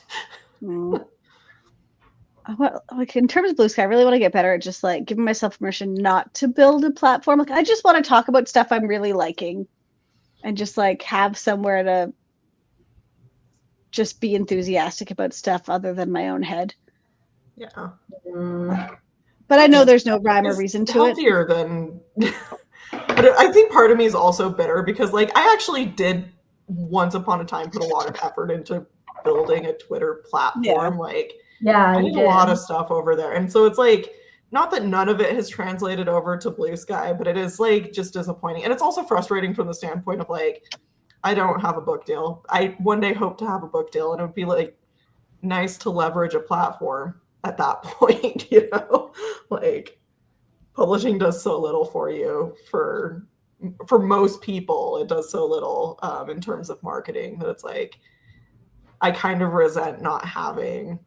Well, like in terms of Blue Sky, I really want to get better at just like giving myself permission not to build a platform. Like I just want to talk about stuff I'm really liking and just like have somewhere to just be enthusiastic about stuff other than my own head. Yeah. But I know there's no rhyme or reason to it. Healthier than but I think part of me is also bitter because like I actually did once upon a time put a lot of effort into building a Twitter platform. Yeah. Like I did a lot of stuff over there. And so it's like, not that none of it has translated over to Blue Sky, but it is like just disappointing. And it's also frustrating from the standpoint of like, I don't have a book deal. I one day hope to have a book deal, and it would be like nice to leverage a platform at that point, you know? Like publishing does so little for you for most people. It does so little in terms of marketing that it's like, I kind of resent not having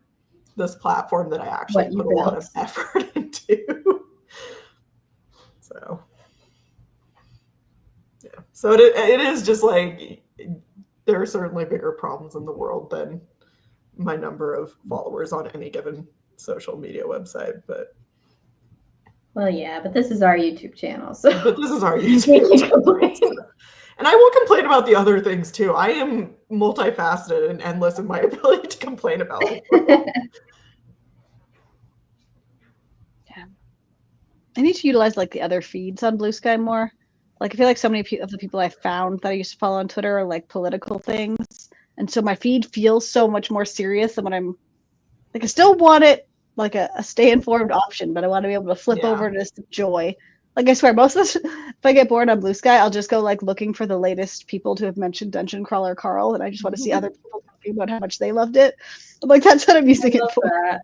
this platform that I actually put a lot of effort into. So, yeah. So it is just like, there are certainly bigger problems in the world than my number of followers on any given social media website. But well, yeah, but this is our YouTube channel. So but this is our YouTube channel. And I will complain about the other things too. I am multifaceted and endless in my ability to complain about it. Yeah. I need to utilize like the other feeds on Blue Sky more. Like I feel like so many of the people I found that I used to follow on Twitter are like political things. And so my feed feels so much more serious than what I'm like. I still want it like a stay informed option, but I want to be able to flip over to some joy. Like I swear, most of this, if I get bored on Blue Sky, I'll just go like looking for the latest people to have mentioned Dungeon Crawler Carl, and I just want to see other people talking about how much they loved it. I'm like, that's what I'm using it for. That.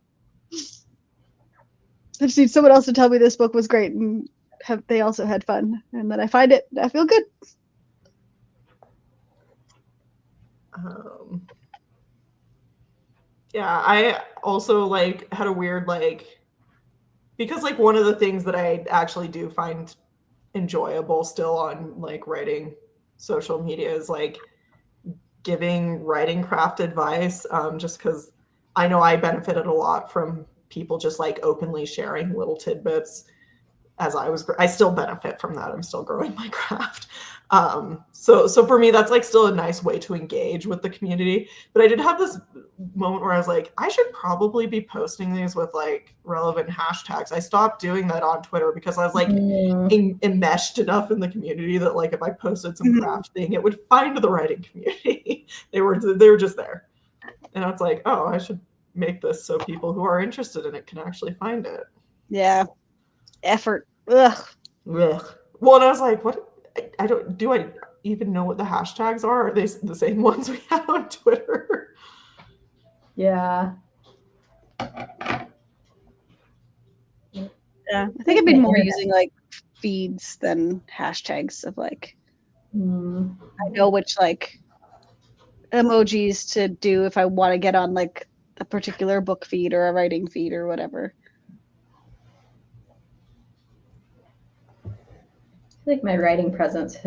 I just need someone else to tell me this book was great and they also had fun, and then I find it, I feel good. Um, yeah, I also like had a weird like because like one of the things that I actually do find enjoyable still on like writing social media is like giving writing craft advice, just because I know I benefited a lot from people just like openly sharing little tidbits as I still benefit from that. I'm still growing my craft. So for me, that's like still a nice way to engage with the community. But I did have this moment where I was like, I should probably be posting these with like relevant hashtags. I stopped doing that on Twitter because I was like enmeshed enough in the community that like if I posted some craft thing, it would find the writing community. they were just there. And I was like, oh, I should make this so people who are interested in it can actually find it. Yeah. Effort. Ugh. Ugh. Well, and I was like, what? I don't. Do I even know what the hashtags are? Are they the same ones we have on Twitter? Yeah. Yeah. I think I've been more using like feeds than hashtags of like. I know which like emojis to do if I want to get on like a particular book feed or a writing feed or whatever. I feel like my writing presence,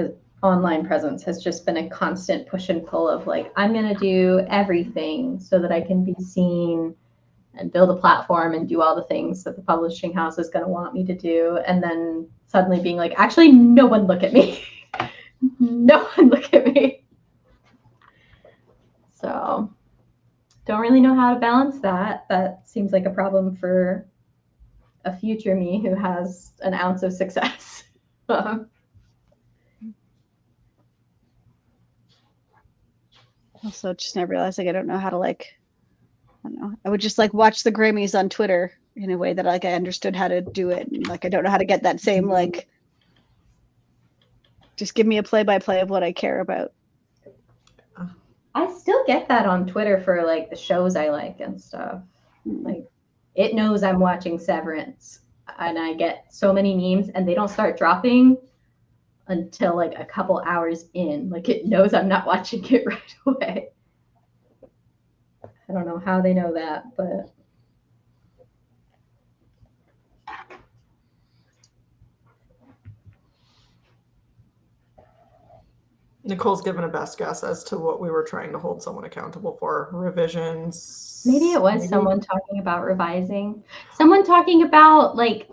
online presence, has just been a constant push and pull of like, I'm going to do everything so that I can be seen and build a platform and do all the things that the publishing house is going to want me to do. And then suddenly being like, actually, no one look at me. No one look at me. So don't really know how to balance that. That seems like a problem for a future me who has an ounce of success. Also, just now realizing I don't know how to like, I don't know. I would just like watch the Grammys on Twitter in a way that like I understood how to do it. And like I don't know how to get that same like, just give me a play-by-play of what I care about. I still get that on Twitter for like the shows I like and stuff. Like it knows I'm watching Severance and I get so many memes and they don't start dropping until like a couple hours in. Like it knows I'm not watching it right away. I don't know how they know that, but Nicole's given a best guess as to what we were trying to hold someone accountable for. Revisions. Maybe it was someone talking about revising. Someone talking about like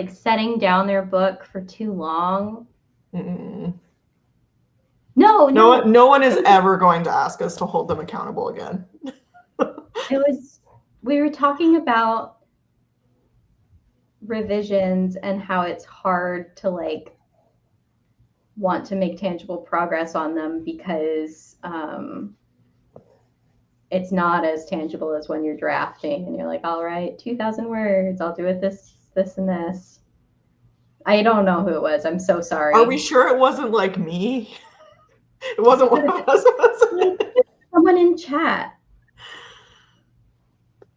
setting down their book for too long. Mm-mm. No one is ever going to ask us to hold them accountable again. We were talking about revisions and how it's hard to like want to make tangible progress on them because it's not as tangible as when you're drafting and you're like, all right, 2,000 words, I'll do it this, and this. I don't know who it was. I'm so sorry. Are we sure it wasn't like me? It wasn't one of us. Someone in chat.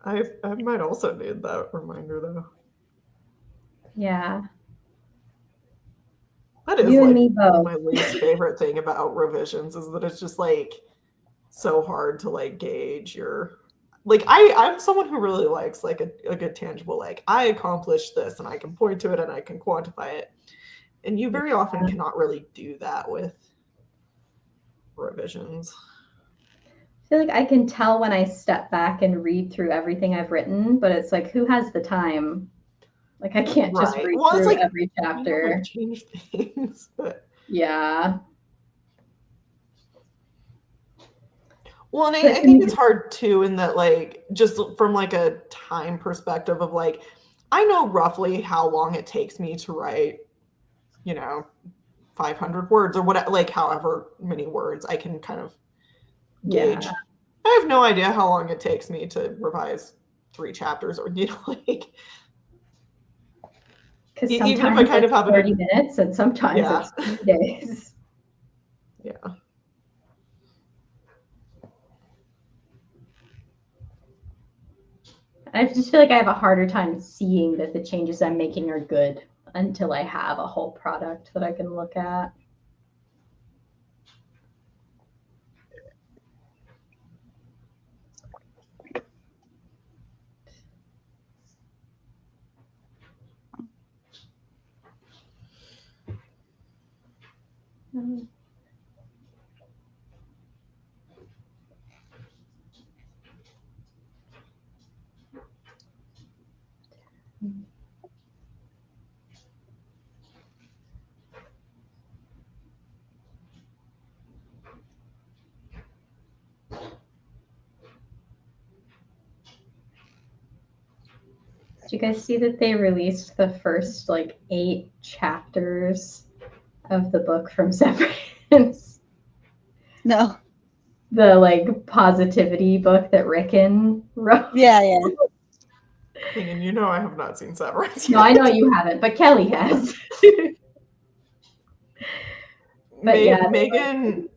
I might also need that reminder though. Yeah. That is you like and me both. my least favorite thing about revisions is that it's just like so hard to like gauge your like I'm someone who really likes like a good tangible like I accomplished this and I can point to it and I can quantify it. And you very often cannot really do that with revisions. I feel like I can tell when I step back and read through everything I've written, but it's like, who has the time? Like, I can't just read through like, every chapter. Change things, but yeah. Well, and I think it's hard too in that, like, just from like a time perspective of like, I know roughly how long it takes me to write, 500 words or what, like, however many words I can kind of gauge. Yeah. I have no idea how long it takes me to revise 3 chapters or, like. Because sometimes even if I kind of have 30 minutes and sometimes it's 3 days. Yeah. I just feel like I have a harder time seeing that the changes I'm making are good until I have a whole product that I can look at. Did you guys see that they released the first like 8 chapters of the book from Severance? No. The like positivity book that Rickon wrote. Yeah. And you know I have not seen Severance. No, I know you haven't, but Kelly has. But yeah, Megan,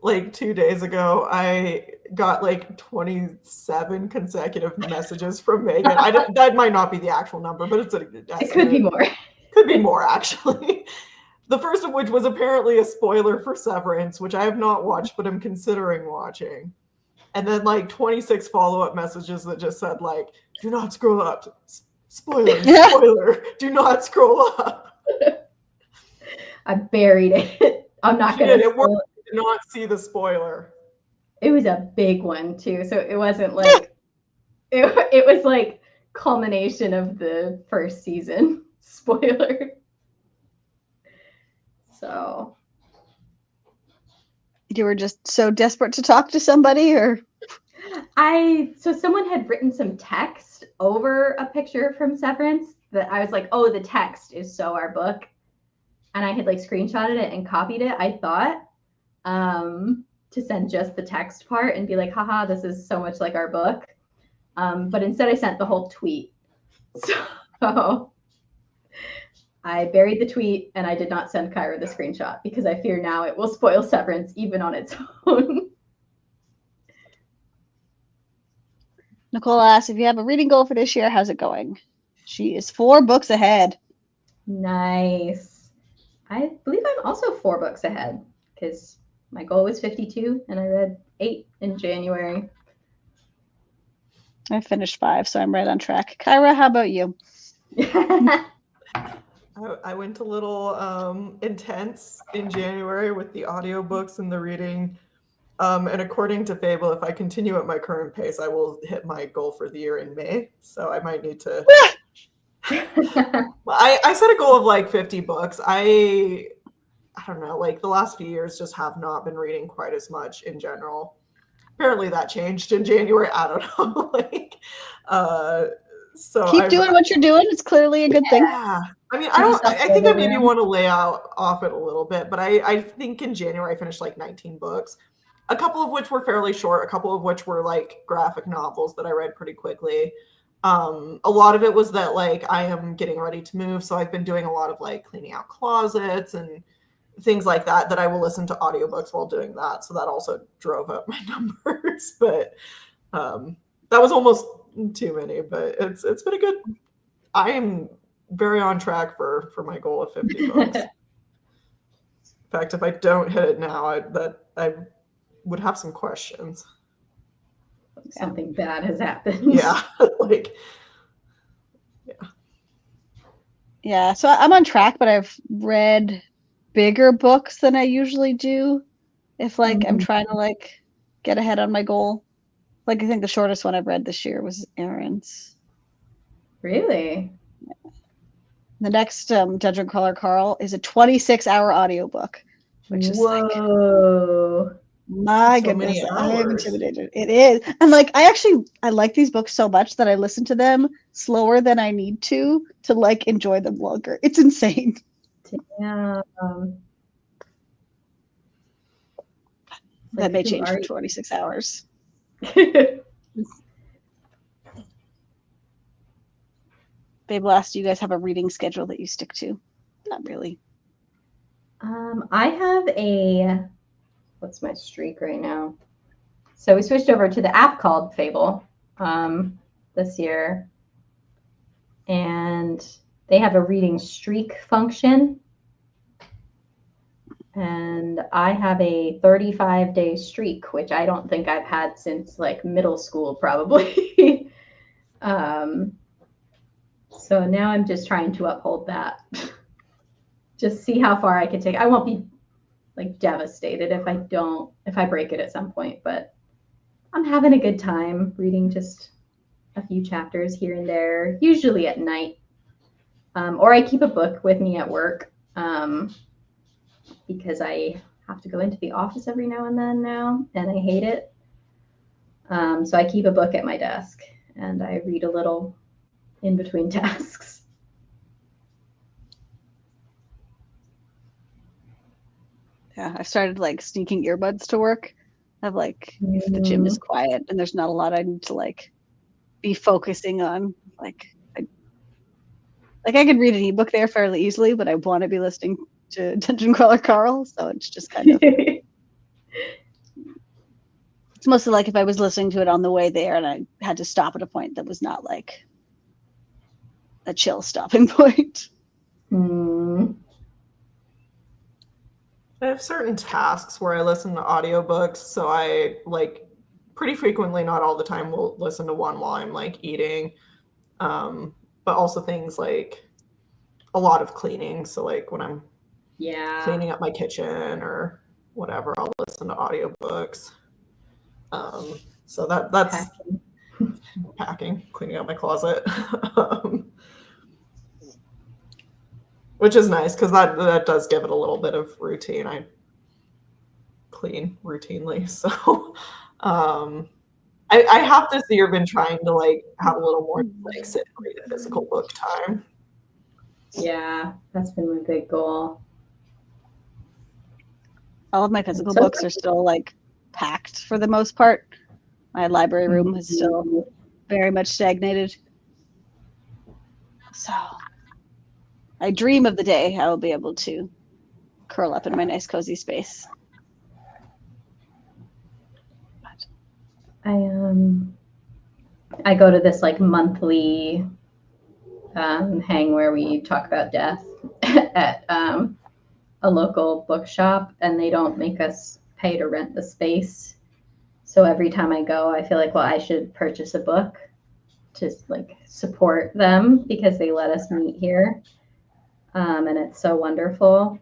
like 2 days ago, I got like 27 consecutive messages from Megan. That might not be the actual number, but it's it could be more. Could be more, actually. The first of which was apparently a spoiler for Severance, which I have not watched, but I'm considering watching. And then like 26 follow-up messages that just said like, do not scroll up. Spoiler, spoiler. Do not scroll up. I buried it. I'm not going to. It worked. Did not see the spoiler. It was a big one too, so it wasn't like it was like culmination of the first season spoiler. So you were just so desperate to talk to somebody, or so someone had written some text over a picture from Severance that I was like, oh, the text is so our book, and I had like screenshotted it and copied it. I thought to send just the text part and be like, haha, this is so much like our book. But instead I sent the whole tweet. So I buried the tweet and I did not send Kyra the screenshot because I fear now it will spoil Severance even on its own. Nicole asks if you have a reading goal for this year, how's it going? She is 4 books ahead. Nice. I believe I'm also 4 books ahead because my goal was 52 and I read 8 in January. I finished 5, so I'm right on track. Kyra, how about you? I went a little intense in January with the audiobooks and the reading. And according to Fable, if I continue at my current pace, I will hit my goal for the year in May. So I might need to. I set a goal of like 50 books. I don't know, like the last few years just have not been reading quite as much in general. Apparently that changed in January. I don't know. So keep doing what you're doing. It's clearly a good thing. Yeah. I mean, I think I maybe want to lay off it a little bit, but I think in January I finished like 19 books, a couple of which were fairly short, a couple of which were like graphic novels that I read pretty quickly. A lot of it was that like I am getting ready to move, so I've been doing a lot of like cleaning out closets and things like that I will listen to audiobooks while doing that. So that also drove up my numbers, but that was almost too many, but it's been a good, I am very on track for my goal of 50 books. In fact, if I don't hit it now, I would have some questions. Something bad has happened. Yeah. Yeah, so I'm on track, but I've read bigger books than I usually do if like I'm trying to like get ahead on my goal. Like I think the shortest one I've read this year was Aaron's. Really? Yeah. The next Dungeon Crawler Carl is a 26-hour audiobook, which is whoa. My so goodness, I am intimidated. It is. And like I like these books so much that I listen to them slower than I need to like enjoy them longer. It's insane. Yeah. That may change for 26 hours. Babe asked, do you guys have a reading schedule that you stick to? Not really. I have what's my streak right now? So we switched over to the app called Fable this year. And they have a reading streak function. And I have a 35-day streak, which I don't think I've had since like middle school, probably. So now I'm just trying to uphold that. just see how far I can take. I won't be like devastated if I break it at some point, but I'm having a good time reading just a few chapters here and there, usually at night. Or I keep a book with me at work because I have to go into the office every now and then now, and I hate it. So I keep a book at my desk and I read a little in between tasks. Yeah, I started like sneaking earbuds to work. I've like if the gym is quiet and there's not a lot I need to like be focusing on, like I could read an ebook there fairly easily, but I want to be listening to Dungeon Crawler Carl, so it's just kind of it's mostly like if I was listening to it on the way there and I had to stop at a point that was not like a chill stopping point. I have certain tasks where I listen to audiobooks, so I like pretty frequently, not all the time, will listen to one while I'm like eating. But also things like a lot of cleaning. So like when I'm cleaning up my kitchen or whatever, I'll listen to audiobooks. So that's packing, cleaning out my closet. Which is nice because that does give it a little bit of routine. I clean routinely, so I have this year been trying to like have a little more like sit and read a physical book time. Yeah, that's been my big goal. All of my physical books are still like packed for the most part. My library room is still very much stagnated. So I dream of the day I will be able to curl up in my nice cozy space. I go to this like monthly hang where we talk about death at a local bookshop, and they don't make us pay to rent the space. So every time I go, I feel like, well, I should purchase a book to like support them because they let us meet here. And it's so wonderful.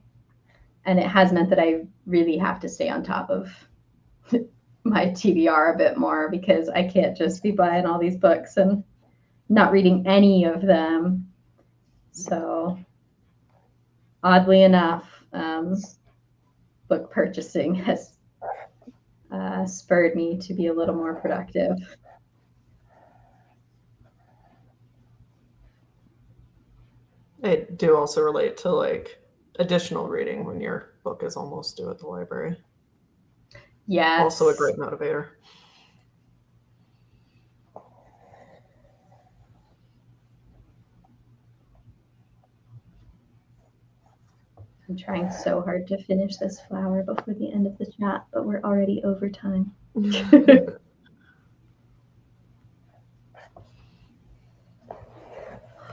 And it has meant that I really have to stay on top of my TBR a bit more because I can't just be buying all these books and not reading any of them. So oddly enough, book purchasing has spurred me to be a little more productive. I do also relate to like additional reading when your book is almost due at the library. Yes. Also a great motivator. I'm trying so hard to finish this flower before the end of the chat, but we're already over time.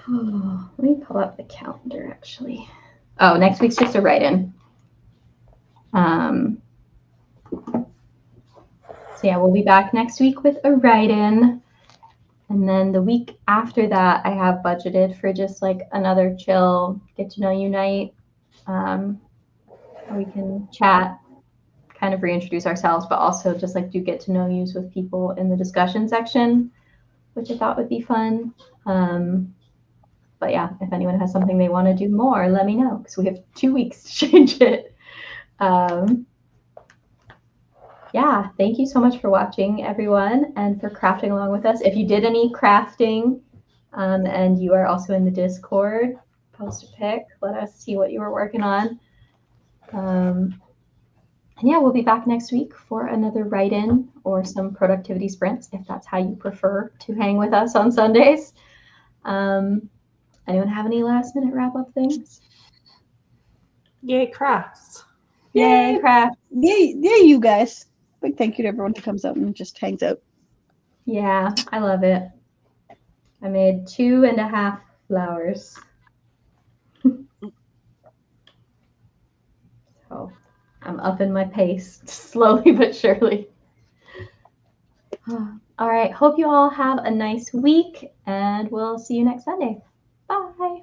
Oh, let me pull up the calendar actually. Oh, next week's just a write-in. So yeah, we'll be back next week with a write-in. And then the week after that, I have budgeted for just like another chill get to know you night. We can chat, kind of reintroduce ourselves, but also just like do get to know yous with people in the discussion section, which I thought would be fun. But yeah, if anyone has something they want to do more, let me know because we have 2 weeks to change it. Yeah, thank you so much for watching, everyone, and for crafting along with us. If you did any crafting and you are also in the Discord, post a pic. Let us see what you were working on. And yeah, we'll be back next week for another write-in or some productivity sprints, if that's how you prefer to hang with us on Sundays. Anyone have any last-minute wrap-up things? Yay, crafts. Yay, crafts. Yay, you guys. Big thank you to everyone who comes out and just hangs out. Yeah, I love it. I made 2.5 flowers. So I'm upping my pace slowly but surely. All right. Hope you all have a nice week, and we'll see you next Sunday. Bye.